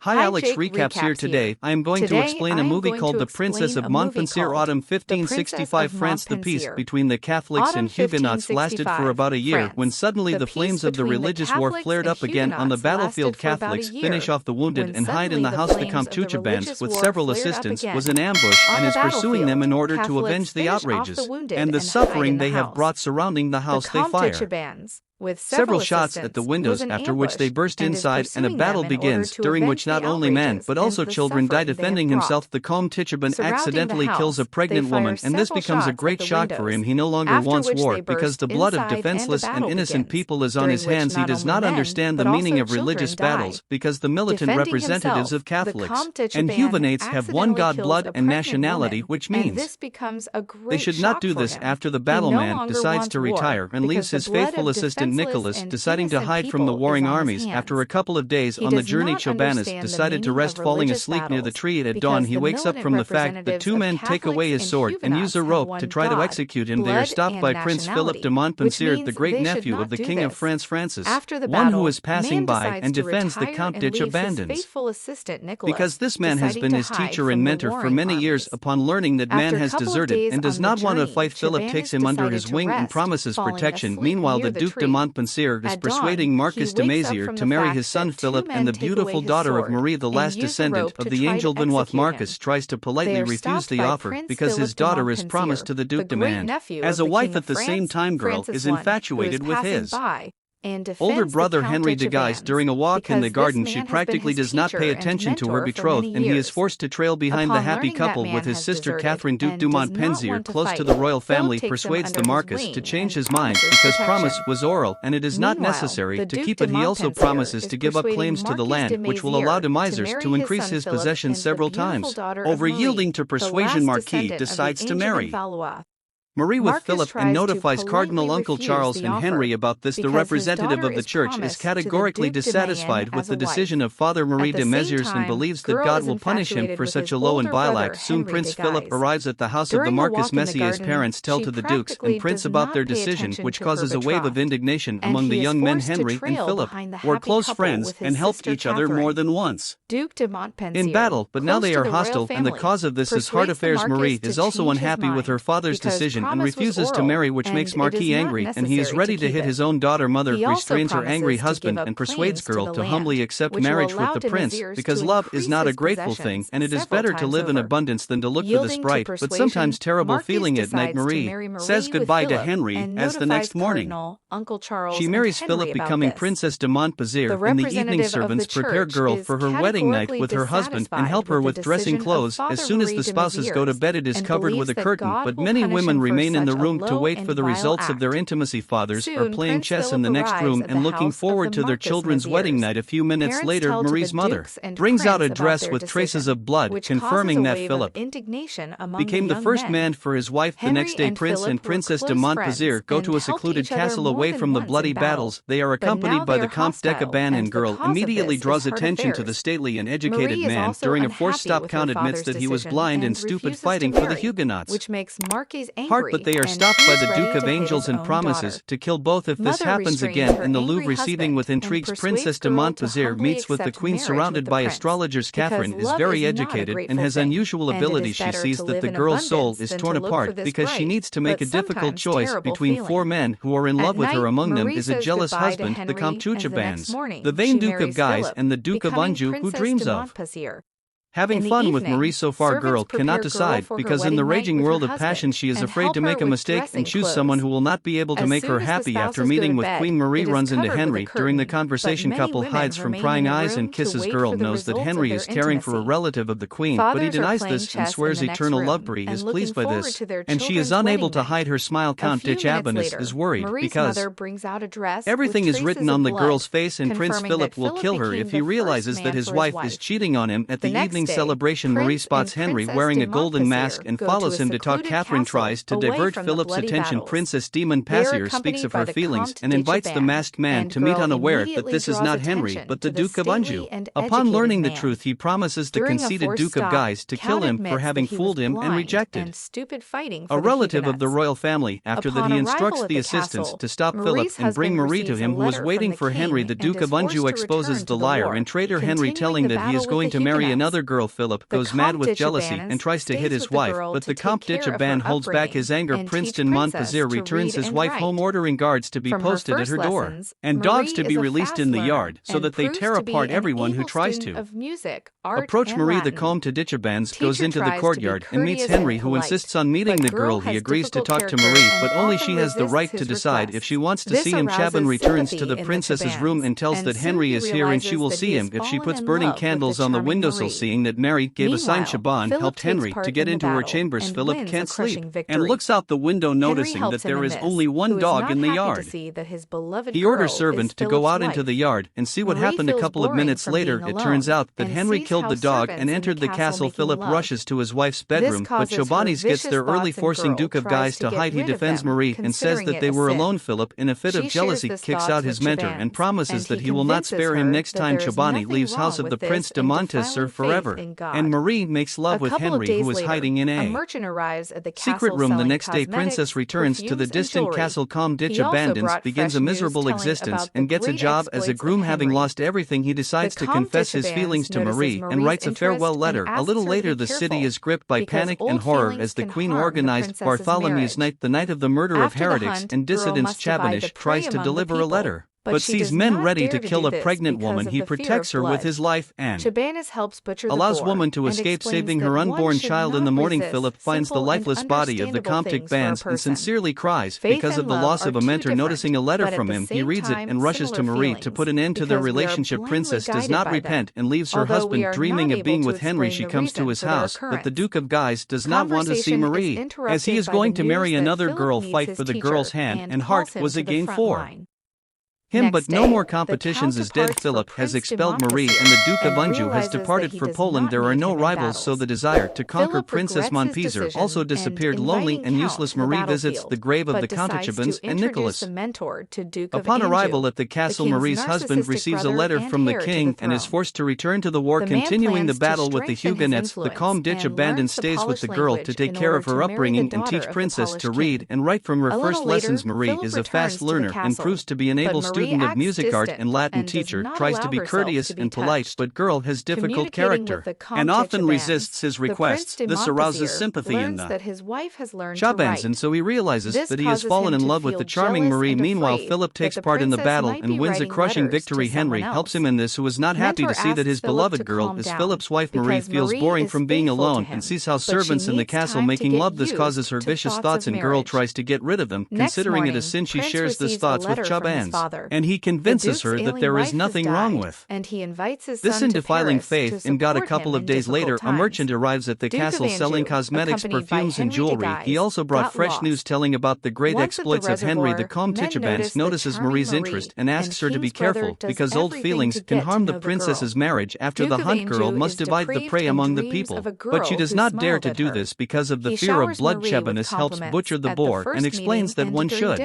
Hi Alex, recaps here today. I am going to explain a movie called The Princess of Montpensier. Autumn 1565 France. The peace between the Catholics and Huguenots lasted for about a year when suddenly the flames of the religious war flared up again on the battlefield. Catholics finish off the wounded and hide in the house. The Comte de Chabannes, with several assistants, was in ambush and is pursuing them in order to avenge the outrages and the suffering they have brought surrounding the house. They fire several shots at the windows, after which they burst inside and a battle begins, during which not only men but also children die. Defending himself, the Comte de Chabannes accidentally kills a pregnant woman, and this becomes a great shock for him. He no longer wants war because the blood of defenseless and innocent people is on his hands. He does not understand the meaning of religious battles because the militant representatives of Catholics and Huguenots have one god, blood, and nationality, which means they should not do this. After the battle, man decides to retire and leaves his faithful assistant Nicholas, deciding to hide from the warring armies. After a couple of days on the journey, Chabannes decided to rest, falling asleep near the tree. At dawn he wakes up from the fact that two men take away his sword and use a rope to try to execute him. They are stopped by Prince Philip de Montpensier, the great nephew of the King of France Francis, one who is passing by, and defends the Comte de Chabannes because this man has been his teacher and mentor for many years. Upon learning that man has deserted and does not want to fight, Philip takes him under his wing and promises protection. Meanwhile, the Duke de Montpensier is persuading Marquis de Maizière to marry his son Philip and the beautiful daughter of Marie, the last descendant of the angel Benoit. Marquis tries to politely refuse the offer because his daughter is promised to the Duke de Mayenne as a wife. At the same time, girl is infatuated with his older brother Heinrich de Guise. During a walk in the garden, she practically does not pay attention to her betrothed, and he is forced to trail behind the happy couple with his sister Catherine. Duke de Montpensier, close to the royal family, persuades the Marquis to change his mind because promise was oral and it is not necessary to keep it. He also promises to give up claims to the land, which will allow de Mayzière to increase his possessions several times. Over yielding to persuasion, Marquis decides to marry Marie with Philip and notifies Cardinal Uncle Charles and Henry about this. The representative of the Church is categorically dissatisfied with the decision of Father Marie de Maizière and believes that God will punish him for such a low and vile act. Soon Prince Philip arrives at the house of the Marquis. Messier's parents tell to the dukes and prince about their decision, which causes a wave of indignation among the young men. Henry and Philip were close friends and helped each other more than once in battle, but now they are hostile, and the cause of this is heart affairs. Marie is also unhappy with her father's decision and refuses to marry, which makes Marquis angry, and he is ready to hit his own daughter. Mother restrains her angry husband and persuades girl to humbly accept marriage with the prince because love is not a grateful thing and it is better to live in abundance than to look for the sprite but sometimes terrible feeling. At night, Marie says goodbye to Henry as the next morning she marries Philip, becoming Princess de Montpensier. In the evening, servants prepare girl for her wedding night with her husband and help her with dressing clothes. As soon as the spouses go to bed, it is covered with a curtain, but many women remain in the room to wait for the results of their intimacy. Fathers are playing chess in the next room and looking forward to their children's wedding night. A few minutes later, Marie's mother brings out a dress with traces of blood, confirming that Philip became the first man for his wife. The next day, Prince and Princess de Montpensier go to a secluded castle away from the bloody battles. They are accompanied by the Comte de Chabannes. Girl immediately draws attention to the stately and educated man. During a forced stop, Count admits that he was blind and stupid fighting for the Huguenots, which makes Marquis angry, but they are stopped by the Duke of Anjou and promises to kill both if this happens again. In the Louvre, receiving with intrigues, Princess de Montpensier meets with the Queen surrounded by astrologers. Catherine is very educated and has unusual abilities. She sees that the girl's soul is torn apart because she needs to make a difficult choice between four men who are in love with her. Among them is a jealous husband, the Comte de Chabannes, the vain Duke of Guise, and the Duke of Anjou, who dreams of having fun with Marie. So far, girl cannot decide because in the raging world of passion she is afraid to make a mistake and choose someone who will not be able to make her happy. After meeting with Queen Marie runs into Henry. During the conversation, couple hides from prying eyes and kisses. Girl knows that Henry is caring for a relative of the Queen, but he denies this and swears eternal love. Marie is pleased by this, and she is unable to hide her smile. Count de Chabannes is worried because everything is written on the girl's face, and Prince Philip will kill her if he realizes that his wife is cheating on him. At the evening wedding celebration, Marie spots Henry wearing a golden mask and follows him to talk. Catherine tries to divert Philip's attention. Princess de Montpensier speaks of her feelings and invites the masked man to meet, unaware that this is not Henry but the Duke of Anjou. Upon learning the truth, he promises the conceited Duke of Guise to kill him for having fooled him and rejected a relative of the royal family, after that he instructs the assistants to stop Philip and bring Marie to him, who is waiting for Henry. The Duke of Anjou exposes the liar and traitor Henry, telling that he is going to marry another girl. Philip goes mad with jealousy and tries to hit his wife, but the Comte de Chabannes holds back his anger. Prince de Montpensier returns his wife home, ordering guards to be posted at her door and dogs to be released in the yard so that they tear apart everyone who tries to approach Marie. The Comte de Chabannes goes into the courtyard and meets Henry, who insists on meeting the girl. He agrees to talk to Marie, but only she has the right to decide if she wants to see him. Chabannes returns to the princess's room and tells that Henry is here and she will see him if she puts burning candles on the windowsill. Seeing that Mary gave a sign, Chabannes helped Henry to get into her chambers. Philip can't sleep and looks out the window, noticing that there is only one dog in the yard. He orders servant to go out into the yard and see what happened. A couple of minutes later, it turns out that Henry killed the dog and entered the castle. Philip rushes to his wife's bedroom, but Chabannes gets there early, forcing Duke of Guise to hide. He defends Marie and says that they were alone. Philip, in a fit of jealousy, kicks out his mentor and promises that he will not spare him next time. Chabannes leaves house of the Prince de Montpensier forever, and Marie makes love with Henry, who is hiding in a secret room. The next day, Princess returns to the distant castle. Comte de Chabannes begins a miserable existence and gets a job as a groom. Having lost everything, he decides to confess his feelings to Marie and writes a farewell letter. A little later, the city is gripped by panic and horror as the Queen organized Bartholomew's Night, the night of the murder of heretics and dissidents. Chabannes tries to deliver a letter, but sees men ready to kill a pregnant woman. He protects her with his life and allows woman to escape, saving her unborn child. In the morning, Philip finds the lifeless body of the Comte de Chabannes and sincerely cries because of the loss of a mentor. Noticing a letter from him, he reads it and rushes to Marie to put an end to their relationship. Princess does not repent and leaves her husband dreaming of being with Henry. She comes to his house, but the Duke of Guise does not want to see Marie, as he is going to marry another girl. Fight for the girl's hand and heart was again for him, but no more competitions is dead. Philip has expelled Marie and the Duke of Anjou has departed for Poland. There are no rivals, so the desire to conquer Princess Montpensier also disappeared. Lonely and useless, Marie visits the grave of the Count de Chabannes and Nicholas. Upon arrival at the castle, Marie's husband receives a letter from the king and is forced to return to the war, continuing the battle with the Huguenots. The Comte de Chabannes stays with the girl to take care of her upbringing and teach Princess to read and write from her first lessons. Marie is a fast learner and proves to be an able student of music, art, and Latin. Teacher tries to be courteous and polite, but girl has difficult character and often resists his requests. This arouses sympathy in the Chabannes, and so he realizes that he has fallen in love with the charming Marie. Meanwhile, Philip takes part in the battle and wins a crushing victory. Henry helps him in this, who is not happy to see that his beloved girl is Philip's wife. Marie feels boring from being alone and sees how servants in the castle making love. This causes her vicious thoughts, and girl tries to get rid of them, considering it a sin. She shares this thoughts with Chabannes, and he convinces her that there is nothing wrong with this in defiling faith in God. A couple of days later, a merchant arrives at the castle selling cosmetics, perfumes, and jewelry. He also brought fresh news telling about the great exploits of Henry. The Comte de Chabannes notices Marie's interest and asks her to be careful, because old feelings can harm the princess's marriage. After the hunt, girl must divide the prey among the people, but she does not dare to do this because of the fear of blood. Chabannes helps butcher the boar and explains that one should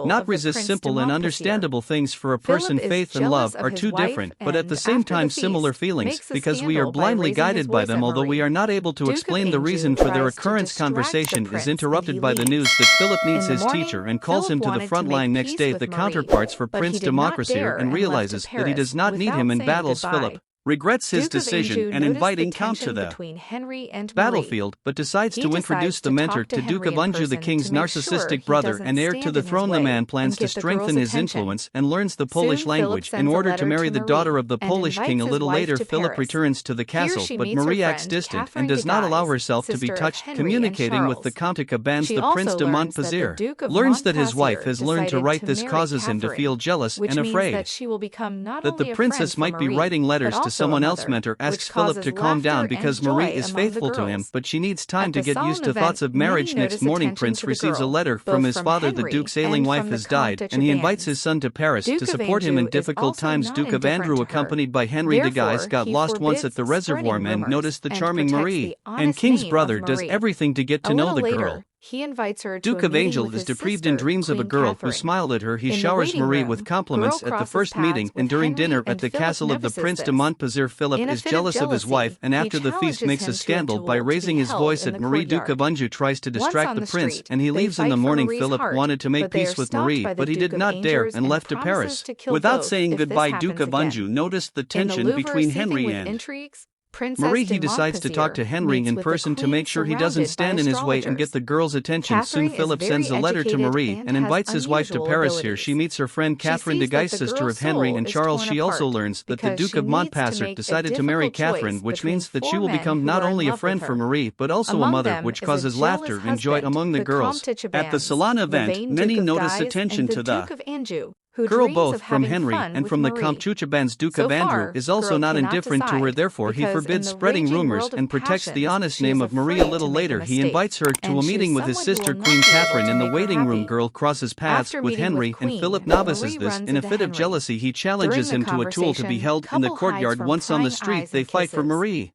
not resist simple and understandable things. For a person, faith and love are two different, but at the same time similar feelings, because we are blindly guided by them, although we are not able to explain the reason for their occurrence. Conversation is interrupted by the news that Philip needs his teacher and calls him to the front line. Next day, the counterparts for Prince de Montpensier and realizes that he does not need him in battles. Philip regrets his decision and inviting Count to the battlefield, but decides to introduce the mentor to Duke of Anjou, the king's narcissistic brother and heir to the throne. The man plans to strengthen his influence and learns the Polish language in order to marry the daughter of the Polish king. A little later, Philip returns to the castle, but Marie acts distant and does not allow herself to be touched. Communicating with the Count de Chabannes, the Prince de Montpensier learns that his wife has learned to write. This causes him to feel jealous and afraid that the princess might be writing letters to someone else. Mentor asks Philip to calm down because Marie is faithful to him, but she needs time to get used to thoughts of marriage. Next morning, Prince receives a letter from his father. The Duke's ailing wife has died, and he invites his son to Paris to support him in difficult times. Duke of Anjou, accompanied by Henry de Guise, got lost once at the reservoir. Men noticed the charming Marie, and King's brother does everything to get to know the girl. He invites her to Duke of Anjou is deprived in dreams of a girl who smiled at her. He showers Marie with compliments at the first meeting and during dinner at the castle of the Prince de Montpensier. Philip is jealous of his wife, and after the feast makes a scandal by raising his voice at Marie. Duke of Anjou tries to distract the prince, and he leaves in the morning. Philip wanted to make peace with Marie, but he did not dare and left to Paris. Without saying goodbye, Duke of Anjou noticed the tension between Henry and Marie. He decides to talk to Henry in person to make sure he doesn't stand in his way and get the girl's attention. Soon Philip sends a letter to Marie and invites his wife to Paris. Here she meets her friend Catherine de Guise, sister of Henry and Charles. She also learns that the Duke of Montpensier decided to marry Catherine, which means that she will become not only a friend for Marie but also a mother, which causes laughter and joy among the girls. At the salon event, many notice attention to the girl, both from Henry and from the Comte de Chabannes. Duke of Anjou is also not indifferent to her, therefore he forbids spreading rumors and protects the honest name of Marie. A little later he invites her to a meeting with his sister Queen Catherine in the waiting room. Girl crosses paths with Henry, and Philip notices this. In a fit of jealousy he challenges him to a duel to be held in the courtyard. Once on the street they fight for Marie.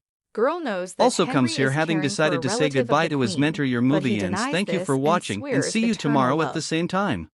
Also comes here, having decided to say goodbye to his mentor. Your movie ends. Thank you for watching and see you tomorrow at the same time.